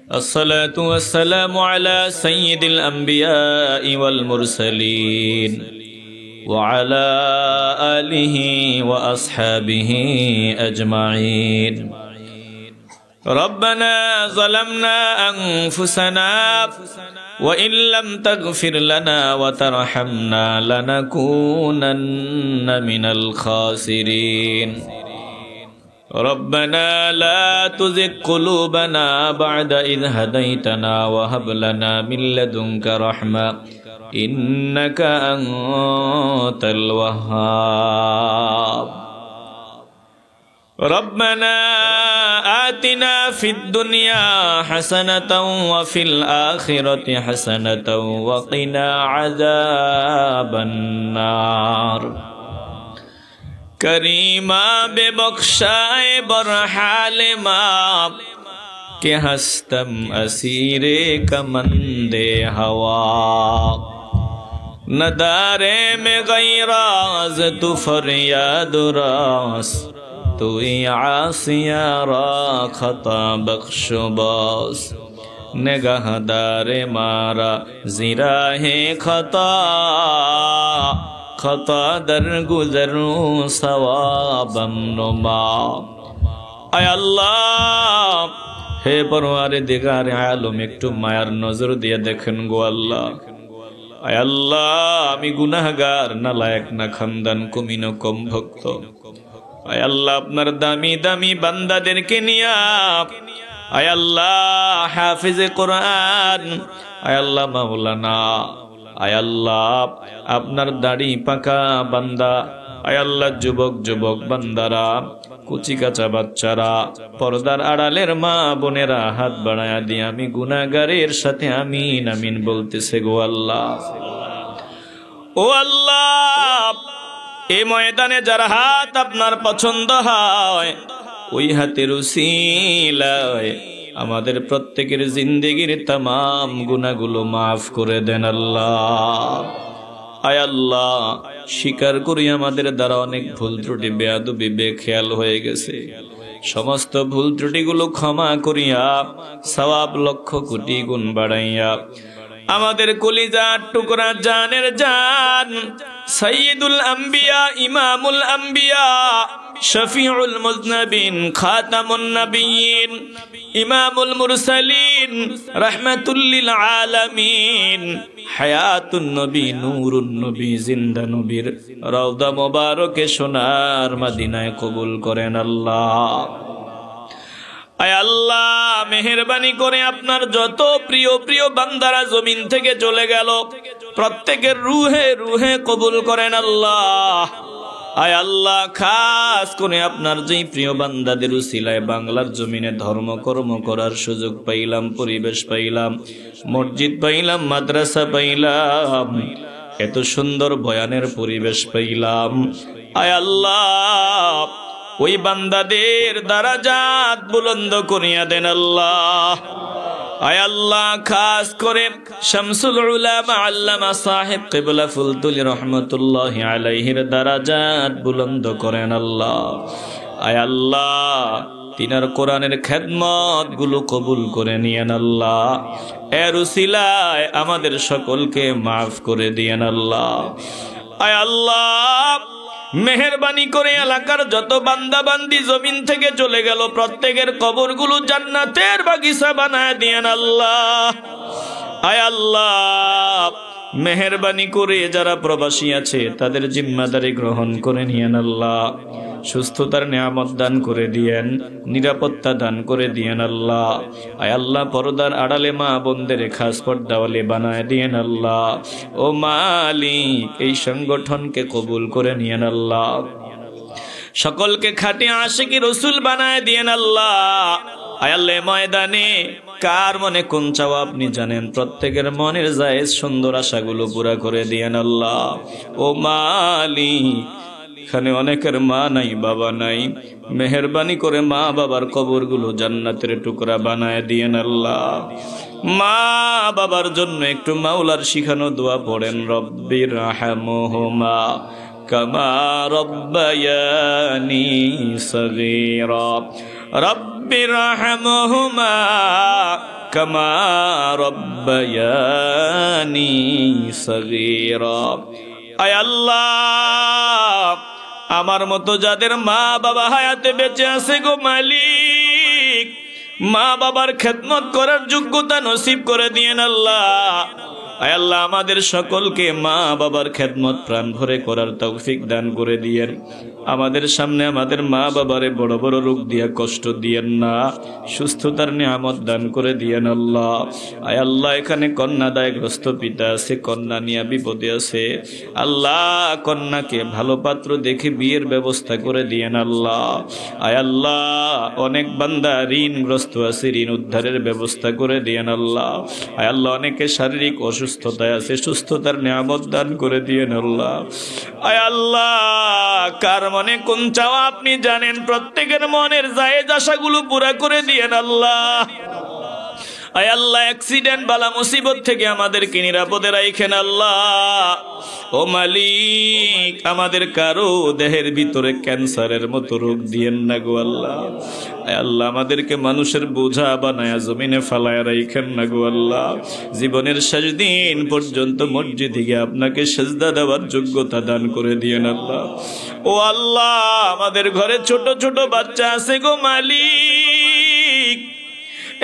الصلاة والسلام على سيد الأنبياء والمرسلين وعلى آله وأصحابه أجمعين ربنا ظلمنا أنفسنا وإن لم تغفر لنا وترحمنا لنكونن من الخاسرين ربنا لا تزغ قلوبنا بعد إذ هديتنا وهب لنا من لدنك رحمة إنك أنت الوهاب ربنا آتنا في الدنيا حسنة وفي الآخرة حسنة وقنا عذاب النار करीमा बेबख्शाए बरहाल माँ के हस्तम असीरे कमंदे हवा नदारे में गैराज तू फरियाद रास तू आसिया रा खता बख्शो बास निगाहदारे मारा जिरा है खता खता दर गुजरू सवाबम नुमा आय अल्लाह हे परवारे दिगारे आलम एकटू मायार नजर दिए देखें गो अल्लाह आय अल्लाह आमी गुनाहगार नालायक ना खानदान कुमिनो कम भक्त आय अल्लाह अपनार दामी दामी बान्दादेरके निया आय अल्लाह हाफिज कुरान आय अल्लाह मौलाना आय अल्लाह आपनार दाढ़ी पाका बान्दा आय अल्लाह जुबक जुबक बान्दारा कुची काचा बाच्चारा पर्दार आड़ालेर मा बोनेरा हाथ बाड़ाया दिए आमी गुनाहगारेर साथे आमीन आमीन बोलतेछे गो अल्लाह ओ अल्लाह ए मयदाने जार हाथ आपनार पछंद हय ओई हातेर उसिलाय आमादेर प्रत्येकेर जिंदगीर तमाम गुनाहगुलो माफ करे देन अल्लाह आय अल्लाह स्वीकार करी आमादेर द्वारा अनेक भूल त्रुटि बेयादबी बेखेयाल हये गेछे समस्त भूल त्रुटिगुलो क्षमा करिया सवाब लक्ष कोटी गुण बाड़ाइया आमादेर कलिजार टुकरा जानेर जान सय्यिदुल अम्बिया इमामुल अम्बिया शफीउल मुज़नबिन खातामुन नबिय्यिन इमामुल मुरसलीन रहमतुल लिल आलमीन हयातुन नबी नूरुन नबी जिंदा नबीर रौदा मुबारके सोनार मदीनाय कबूल करेन अल्लाह आय अल्लाह मेहरबानी करे आपनार जत प्रिय प्रिय बान्दारा जमीन थेके चले गेल प्रत्येकेर रूहे रूहे कबूल करेन अल्लाह आय अल्लाह खास करे आपनार जेई प्रिय बान्दादेर उसिलाय बांगलार जमीने धर्म कर्म करार सुयोग पाइलाम परिवेश पाइलाम मस्जिद पाइलाम माद्रासा पाइलाम एत सुंदर बयानेर परिवेश पाइलाम आय अल्लाह ওই বান্দাদের দরজাত বুলন্দ করিয়া দেন আল্লাহ আয় আল্লাহ খাস করে শামসুল উলামা আল্লামা সাহেব কিবলা ফুলতুলি রহমাতুল্লাহি আলাইহির দরজাত বুলন্দ করেন আল্লাহ আয় আল্লাহ তিনার কোরআনের খেদমত গুলো কবুল করে নিয়েন আল্লাহ এর উসিলায় আমাদের সকলকে maaf করে দিয়েন আল্লাহ আয় আল্লাহ मेहरबानी करे एलाकार जत बान्दा बान्दी जमीन थेके चले गेल प्रत्येकेर कबरगुलो जान्नातेर बागिचा बानाय दियेन अल्लाह आय अल्लाह मेहरबानी करे जारा प्रवासी आछे तादेर जिम्मादारी ग्रहण करे नियेन अल्लाह सुस्थतार नियामत दान करे दियेन निरापत्ता दान करे दियेन अल्लाह आय अल्लाह पर्दार आड़ाले मा बोनदेर खास पर्दावाले बानाय दियेन अल्लाह ओ मालिक एई संगठनके कबूल करे नियेन अल्लाह सकलके खाटी आशिकी रसूल बानाय दियेन अल्लाह आय अल्लाह मयदाने कार मने कोन चाওয়া আপনি জানেন প্রত্যেকের মনের জায়েজ সুন্দর আশাগুলো পুরা করে দিয়েন আল্লাহ ও মালিক এখানে অনেকের মা নাই বাবা নাই মেহেরবানি করে মা বাবার কবরগুলো জান্নাতের টুকরা বানায় দিয়েন আল্লাহ মা বাবার জন্য একটু মাওলার শিখানো দোয়া পড়েন রব্বির রাহমহুমা কামা রব্বায়ানি সগীরা রব্বি রব্বিরহামহুমা কামা রব্বায়ানি সগীরা। আয় আল্লাহ, আমার মতো যাদের মা বাবা হায়াতে বেঁচে আছে গো মালিক, মা বাবার খেদমত করার যোগ্যতা নসিব করে দিয়েন আল্লাহ। আয় আল্লাহ, আমাদের সকলকে মা বাবার খেদমত প্রাণ ভরে করার তৌফিক দান করে দিয়েন। আমাদের সামনে আমাদের মা বাবারে বড় বড় রোগ দিয়া কষ্ট দিয়েন না, সুস্থতার নিয়ামত দান করে দিয়েন আল্লাহ। আয় আল্লাহ, এখানে কন্যাদায়গ্রস্ত পিতা আছে, কন্যা নিয়ে বিপদে আছে আল্লাহ, কন্যাকে ভালো পাত্র দেখে বিয়ের ব্যবস্থা করে দিয়েন আল্লাহ। আয় আল্লাহ, অনেক বান্দা ঋণগ্রস্ত আছে, ঋণ উদ্ধারের ব্যবস্থা করে দিয়েন আল্লাহ। আয় আল্লাহ, অনেকে শারীরিক অসুস্থতায় আছে, সুস্থতার নিয়ামত দান করে দিয়েন আল্লাহ। আয় আল্লাহ, কার মনে কোন চাওয়া আপনি জানেন, প্রত্যেকের মনের জায়েজ আশাগুলো পুরা করে দিয়েন আল্লাহ। আয় আল্লাহ, অ্যাক্সিডেন্ট বালা মুসিবত থেকে আমাদেরকে নিরাপদে রাখেন আল্লাহ। ও মালিক, আমাদের কারো দেহের ভিতরে ক্যান্সারের মতো রোগ দিয়েন না গো আল্লাহ। আয় আল্লাহ, আমাদেরকে মানুষের বোঝা বানায়া জমিনে ফালায়া রাখেন না গো আল্লাহ। জীবনের শেষ দিন পর্যন্ত মসজিদে গিয়ে আপনাকে সেজদা দেওয়ার যোগ্যতা দান করে দিয়েন আল্লাহ। ও আল্লাহ, আমাদের ঘরে ছোট ছোট বাচ্চা আছে গো মালিক,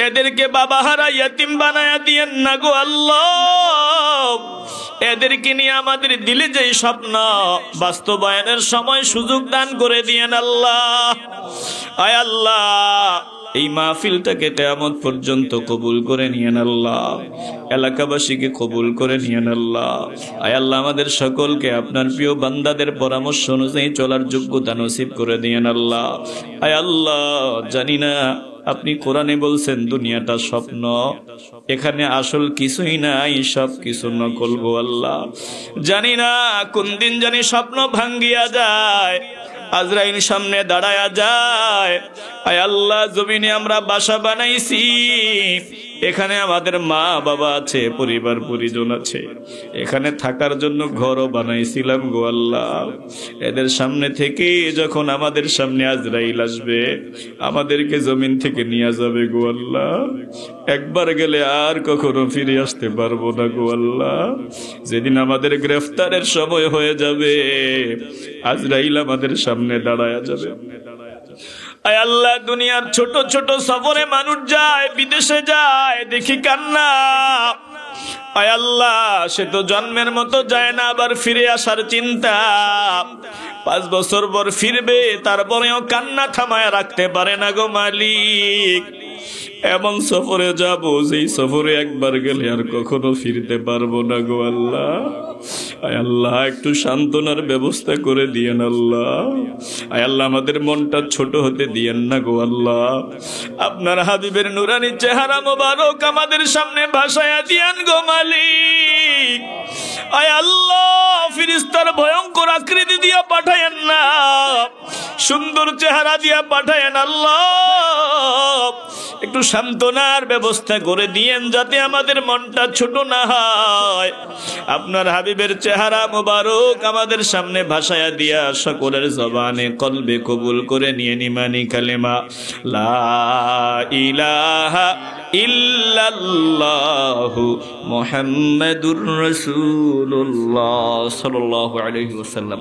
এদেরকে বাবা হারা ইয়াতিম বানায়া দিয়েন না গো আল্লাহ। এদেরকে নিয়ে আমাদের দিলে যে স্বপ্ন বাস্তবায়নের সময় সুযোগ দান করে দিয়েন আল্লাহ। আয় আল্লাহ, এই মাহফিলটাকে কিয়ামত পর্যন্ত কবুল করে নিয়েন আল্লাহ। এলাকাবাসীকে কবুল করে নিয়েন আল্লাহ। আয় আল্লাহ, আমাদের সকলকে আপনার প্রিয় বান্দাদের পরামর্শ অনুযায়ী চলার যোগ্যতা নসিব করে দিয়েন আল্লাহ। আয় আল্লাহ, জানি না আপনি কোরআনে বলছেন দুনিয়াটা স্বপ্ন, এখানে আসল কিছুই নাই, সব কিছু নকল গো আল্লাহ। জানি না কোন দিন জানি স্বপ্ন ভাঙ্গিয়া যায়, আজরাইল সামনে দাঁড়ায়া যায়। আয় আল্লাহ, জমিনে আমরা বাসা বানাইছি, এখানে আমাদের মা বাবা আছে, পরিবার পরিজন আছে, এখানে থাকার জন্য ঘরও বানাইছিলাম গো আল্লাহ। এদের সামনে থেকে যখন আমাদের সামনে আজরাইল আসবে, আমাদেরকে জমিন থেকে নিয়ে যাবে গো আল্লাহ। একবার গেলে আর কখনো ফিরে আসতে পারবো না গো আল্লাহ। যেদিন আমাদের গ্রেফতারের সময় হয়ে যাবে, আজরাইল আমাদের সামনে দাঁড়ায়া যাবে। আয় আল্লাহ, দুনিয়ার ছোট ছোট সফরে মানুষ যায়, বিদেশে যায়, দেখি কান্না। আয় আল্লাহ, সে তো জন্মের মতো যায় না, আবার ফিরে আসার চিন্তা। 5 বছর পর ফিরবে, তারপরেও কান্না থামায় রাখতে পারে না গো মালিক। এমন সফরে যাব, যেই সফরে একবার গেলে আর কখনো ফিরতে পারবো না গো আল্লাহ। আয় আল্লাহ, একটু সান্ত্বনার ব্যবস্থা করে দিয়েন আল্লাহ। আয় আল্লাহ, আমাদের মনটা ছোট হতে দিয়েন না গো আল্লাহ। আপনার হাবিবের নুরানি চেহারা মোবারক আমাদের সামনে ভাসায়া দিয়েন গো মালিক। আয় আল্লাহ, ফেরেশতার ভয়ঙ্কর আকৃতি দিয়া পাঠায়েন না, সুন্দর চেহারা দিয়া পাঠায়েন আল্লাহ। একটু সান্ত্বনার ব্যবস্থা করে দিয়েন, যাতে আমাদের মনটা ছোট না হয়। আপনার হাবিবের চেহারা মোবারক আমাদের সামনে ভাসায়া দিয়া সকলের জবানে কলবে কবুল করে নিয়ে নিমানি কালেমা লা ইলাহা ইল্লাল্লাহু মুহাম্মাদুর রাসূলুল্লাহ সাল্লাল্লাহু আলাইহি ওয়াসাল্লাম।